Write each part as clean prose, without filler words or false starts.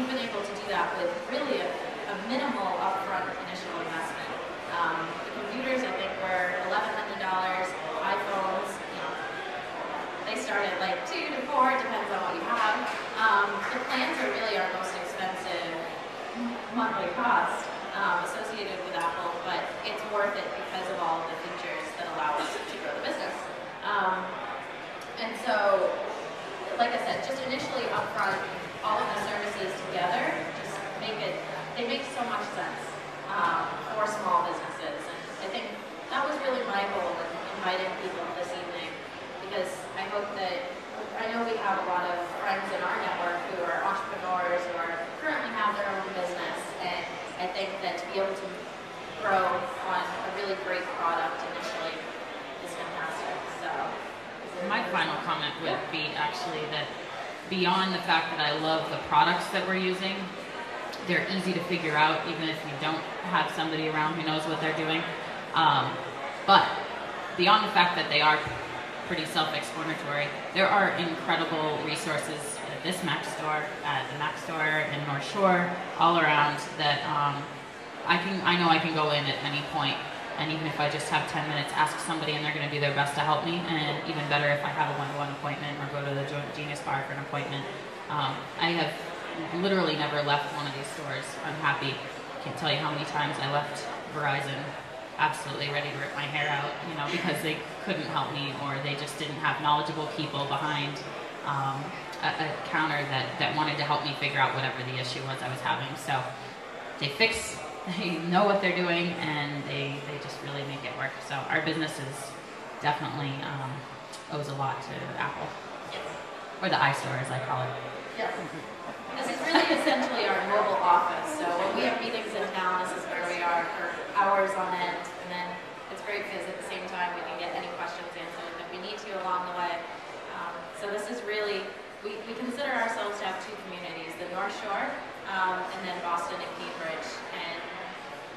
we've been able to do that with really a minimal upfront initial investment. The computers, I think, were $1,100. iPhones, they start at like 2 to 4, it depends on what you have. The plans are really our most expensive monthly cost associated with Apple, but it's worth it because of all of the features that allow us to grow the business. And so, like I said, just initially upfront, all of the services together just they make so much sense for small businesses. And I think that was really my goal in inviting people this evening, because I hope that, I know we have a lot of friends in our network who are entrepreneurs or currently have their own business, and I think that to be able to grow on a really great product initially is fantastic. So, my final comment would be actually that beyond the fact that I love the products that we're using, they're easy to figure out even if you don't have somebody around who knows what they're doing. But beyond the fact that they are pretty self-explanatory, there are incredible resources at this Mac store, at the Mac store in North Shore, all around that I know I can go in at any point, and even if I just have 10 minutes, ask somebody and they're going to do their best to help me, and even better if I have a one-to-one appointment or go to the Genius Bar for an appointment. I have literally never left one of these stores unhappy. Can't tell you how many times I left Verizon absolutely ready to rip my hair out, because they couldn't help me, or they just didn't have knowledgeable people behind a counter that wanted to help me figure out whatever the issue was I was having. So they know what they're doing, and they just really make it work. So our business is definitely owes a lot to Apple, or the iStore as I call it. Yes. This is really essentially our mobile office. So when we have meetings in town, this is where we are for hours on end. And then it's great because at the same time we can get any questions answered that we need to along the way. So this is really, we consider ourselves to have two communities, the North Shore and then Boston and Cambridge. And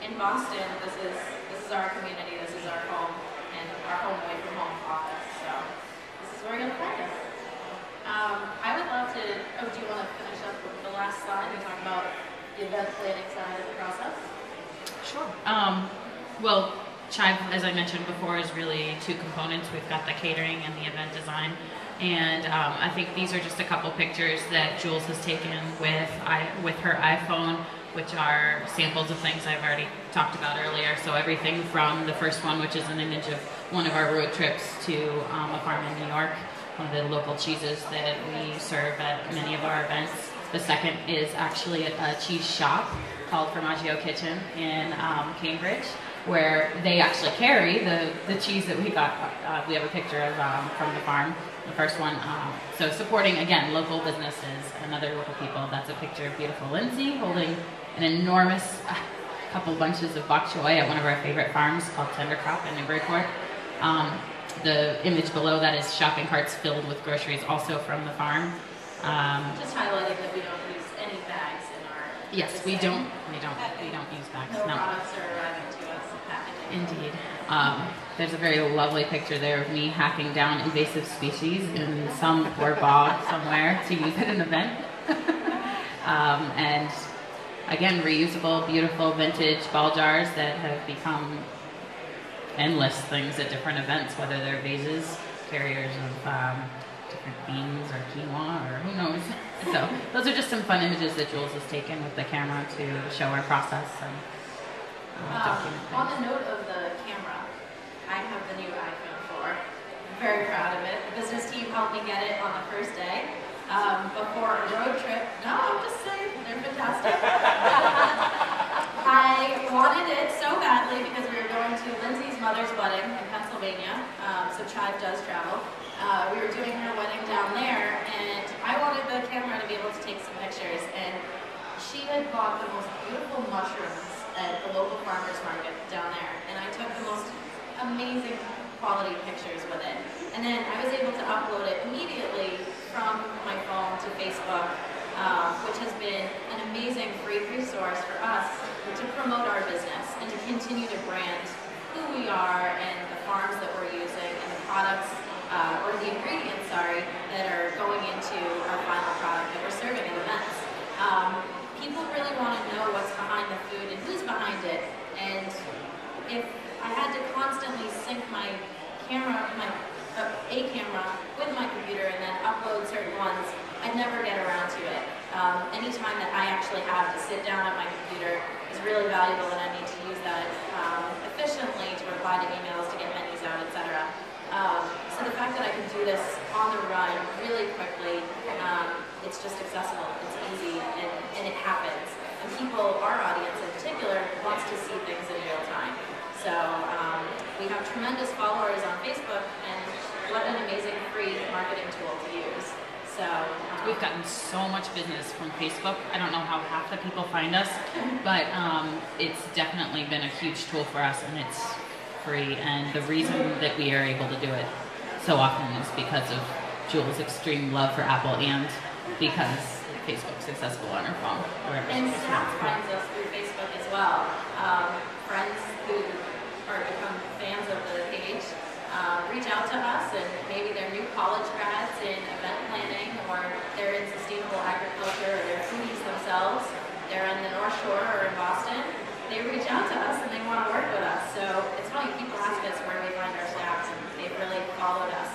in Boston, this is our community, this is our home, and our home away from home office. So this is where you're going to find us. I would love to, do you want to finish up with the last slide and talk about the event planning side of the process? Sure. Well, Chive, as I mentioned before, is really two components. We've got the catering and the event design. And I think these are just a couple pictures that Jules has taken with her iPhone, which are samples of things I've already talked about earlier. So everything from the first one, which is an image of one of our road trips to a farm in New York, one of the local cheeses that we serve at many of our events. The second is actually a cheese shop called Formaggio Kitchen in Cambridge, where they actually carry the cheese that we got. We have a picture of from the farm, the first one. So supporting, again, local businesses and other local people. That's a picture of beautiful Lindsay holding an enormous couple bunches of bok choy at one of our favorite farms called Tender Crop in Newburyport. The image below that is shopping carts filled with groceries, also from the farm. Just highlighting that we don't use any bags in our. Yes, we don't use bags. No products are arriving to us packaging. Indeed. There's a very lovely picture there of me hacking down invasive species in some poor bog somewhere to use at an event. And again, reusable, beautiful vintage ball jars that have become endless things at different events, whether they're vases, carriers of different beans or quinoa or who knows. So those are just some fun images that Jules has taken with the camera to show our process and document things. On the note of the camera, I have the new iPhone 4. I'm very proud of it. The business team helped me get it on the first day. Before a road trip. No, I'm just saying, they're fantastic. I wanted it so badly because we were going to Lindsay's mother's wedding in Pennsylvania, so Chive does travel. We were doing her wedding down there, and I wanted the camera to be able to take some pictures, and she had bought the most beautiful mushrooms at the local farmer's market down there, and I took the most amazing quality pictures with it. And then I was able to upload it immediately from my phone to Facebook, which has been an amazing free resource for us to promote our business and to continue to brand who we are and the farms that we're using and the products, or the ingredients, sorry, that are going into our final product that we're serving at events. a camera with my computer and then upload certain ones, I'd never get around to it. Any time that I actually have to sit down at my computer is really valuable, and I need to use that efficiently to reply to emails, to get menus out, etc. So the fact that I can do this on the run really quickly, it's just accessible, it's easy, and it happens. And people, our audience in particular, wants to see things in real time. So we have tremendous followers on Facebook, and what an amazing free marketing tool to use. So we've gotten so much business from Facebook. I don't know how half the people find us, but it's definitely been a huge tool for us, and it's free. And the reason that we are able to do it so often is because of Julie's extreme love for Apple, and because Facebook's accessible on her phone. And staff finds us through Facebook as well. Friends who become fans of the page reach out to us, and maybe they're new college grads in event planning, or they're in sustainable agriculture, or they're foodies themselves. They're in the North Shore or in Boston. They reach out to us and they want to work with us. So it's funny, people ask us where we find our staff, and they've really followed us.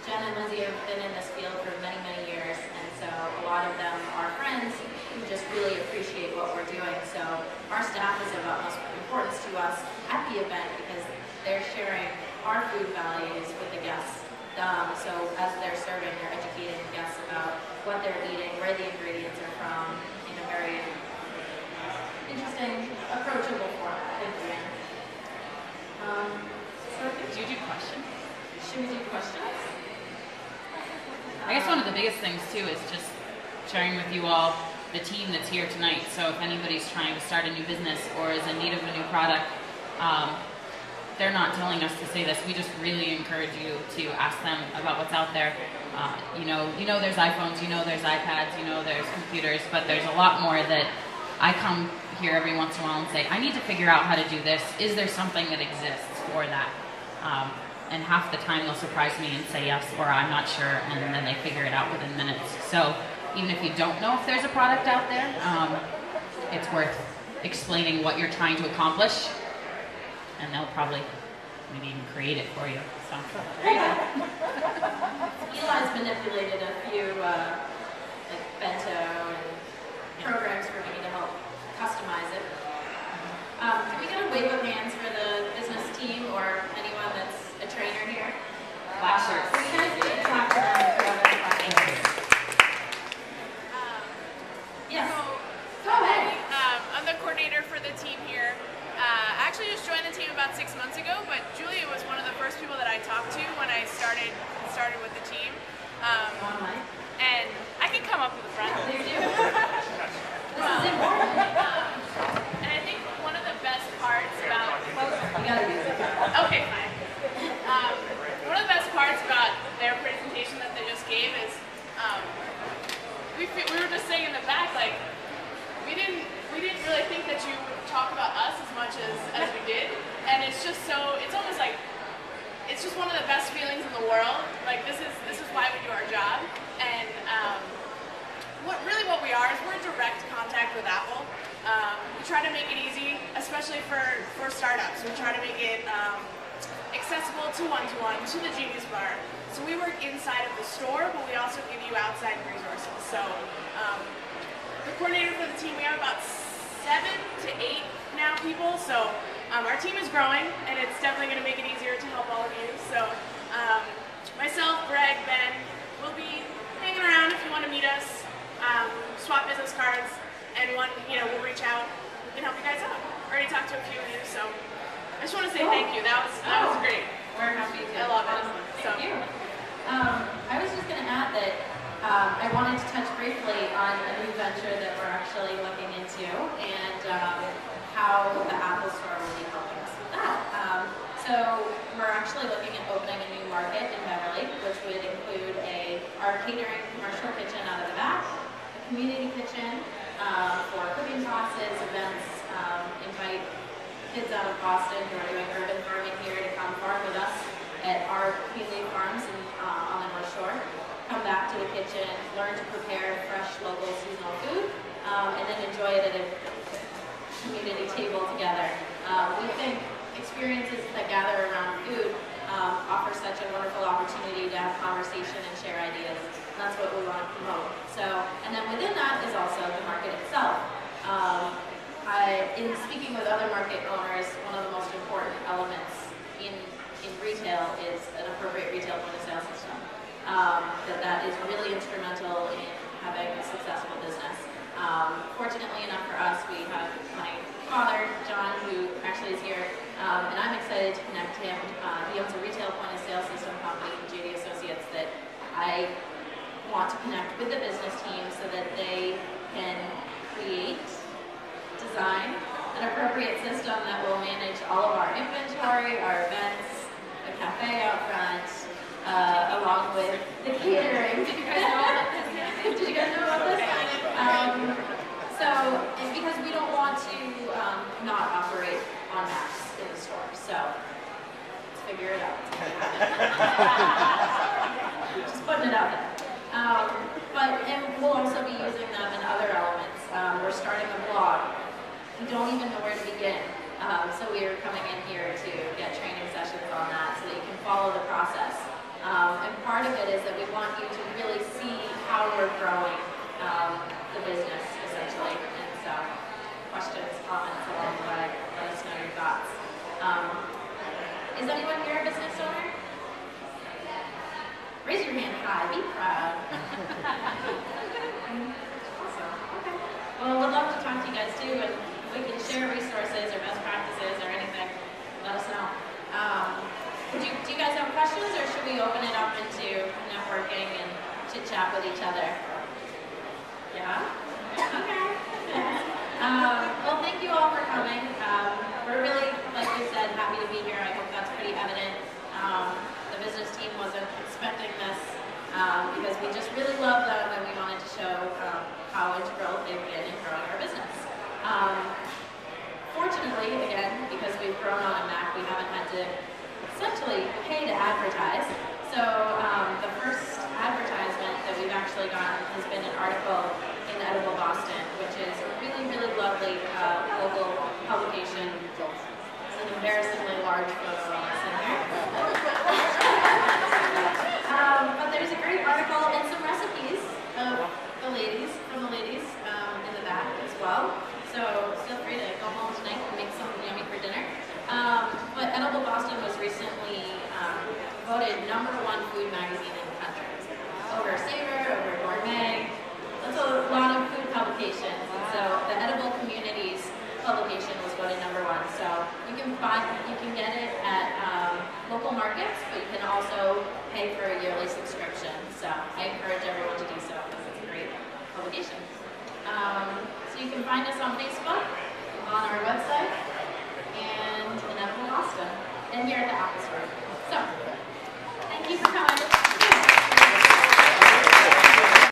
Jen and Lindsay have been in this field for many, many years, and so a lot of them are friends who just really appreciate what we're doing. So our staff is of utmost importance to us at the event because they're sharing our food values with the guests. So as they're serving, they're educating the guests about what they're eating, where the ingredients are from, in a very interesting, approachable format. Thank you, Anne. Did you do questions? Should we do questions? I guess one of the biggest things too is just sharing with you all the team that's here tonight. So if anybody's trying to start a new business or is in need of a new product, they're not telling us to say this. We just really encourage you to ask them about what's out there. You know there's iPhones, you know there's iPads, you know there's computers, but there's a lot more that I come here every once in a while and say, I need to figure out how to do this. Is there something that exists for that? And half the time they'll surprise me and say yes, or I'm not sure, and then they figure it out within minutes. So even if you don't know if there's a product out there, it's worth explaining what you're trying to accomplish, and they'll probably maybe even create it for you. So there you go. Eli's manipulated a few like bento and programs for me to help customize it. Can we get a wave of hands for the business team or anyone that's a trainer here? Black shirts. We kind of talk to them if you have any questions. Yes. Go ahead. I'm the coordinator for the team here. I actually just joined the team about 6 months ago, but Julia was one of the first people that I talked to when I started with the team. And I can come up to the front. Please do. This is important. And I think one of the best parts about... You gotta use it. Okay, fine. One of the best parts about their presentation that they just gave is we were just saying in the back, like, we didn't really think that you would talk about us as much as we did, and it's just so, it's almost like, it's just one of the best feelings in the world. Like, this is why we do our job, and what we are is we're in direct contact with Apple. We try to make it easy, especially for startups. We try to make it accessible to one-to-one, to the Genius Bar. So we work inside of the store, but we also give you outside resources. So the coordinator for the team, we have about 7 to 8 now people. So our team is growing, and it's definitely going to make it easier to help all of you. So myself, Greg, Ben, will be hanging around if you want to meet us, swap business cards, and we'll reach out. We can help you guys out. Already talked to a few of you, so I just want to say thank you. That was great. We're happy to. I love it. Thank you. I was just going to add that I wanted to touch briefly on a new venture that we're actually looking into, and how the Apple Store will be helping us with that. So we're actually looking at opening a new market in Beverly, which would include our catering commercial kitchen out of the back, a community kitchen for cooking classes, events, invite kids out of Boston who are doing urban farming here to come farm with us at our Healy Farms on the North Shore. Come back to the kitchen, learn to prepare fresh, local, seasonal food, and then enjoy it at a community table together. We think experiences that gather around food offer such a wonderful opportunity to have conversation and share ideas. And that's what we want to promote. So, and then within that is also the market itself. In speaking with other market owners, one of the most important elements in retail is an appropriate retail point of sale system. That is really instrumental in having a successful business. Fortunately enough for us, we have my father, John, who actually is here, and I'm excited to connect him. He owns a retail point of sale system company, JD Associates, that I want to connect with the business team so that they can create, design an appropriate system that will manage all of our inventory, our events, the cafe out front, along with the catering. Did you guys know about this? Did you guys know about this? And because we don't want to not operate on maps in the store, so let's figure it out. Just putting it out there. And we'll also be using them in other elements. We're starting a blog. We don't even know where to begin. So we are coming in here to get training sessions on that so that you can follow the process. And part of it is that we want you to really see how we're growing the business, essentially. And so, questions, comments along the way, let us know your thoughts. Is anyone here a business owner? Raise your hand high, be proud. Awesome, okay. Well, we'd love to talk to you guys too, and we can share resources or best practices or anything. Let us know. Do you guys have questions, or should we open it up into networking and chit-chat with each other? Yeah? Okay. Well, thank you all for coming. We're really, like we said, happy to be here. I hope that's pretty evident. The business team wasn't expecting this because we just really love them and we wanted to show how integral they've been in growing our business. Fortunately, again, because we've grown on a Mac, we haven't had to essentially pay to advertise. So the first advertisement that we've actually gotten has been an article in Edible Boston, which is a really, really lovely local publication. It's an embarrassingly large photo on us in here. But there's a great article and some recipes of the ladies, from the ladies in the back as well. So feel free to go home tonight and make something yummy for dinner. But Edible Boston was recently voted #1 food magazine in the country. Over Savor, over Gourmet. That's a lot of food publications. And so the Edible Communities publication was voted #1. So you can get it at local markets, but you can also pay for a yearly subscription. So I encourage everyone to do so because it's a great publication. So you can find us on Facebook, on our website, and in Edible Boston, and here at the Apple Store.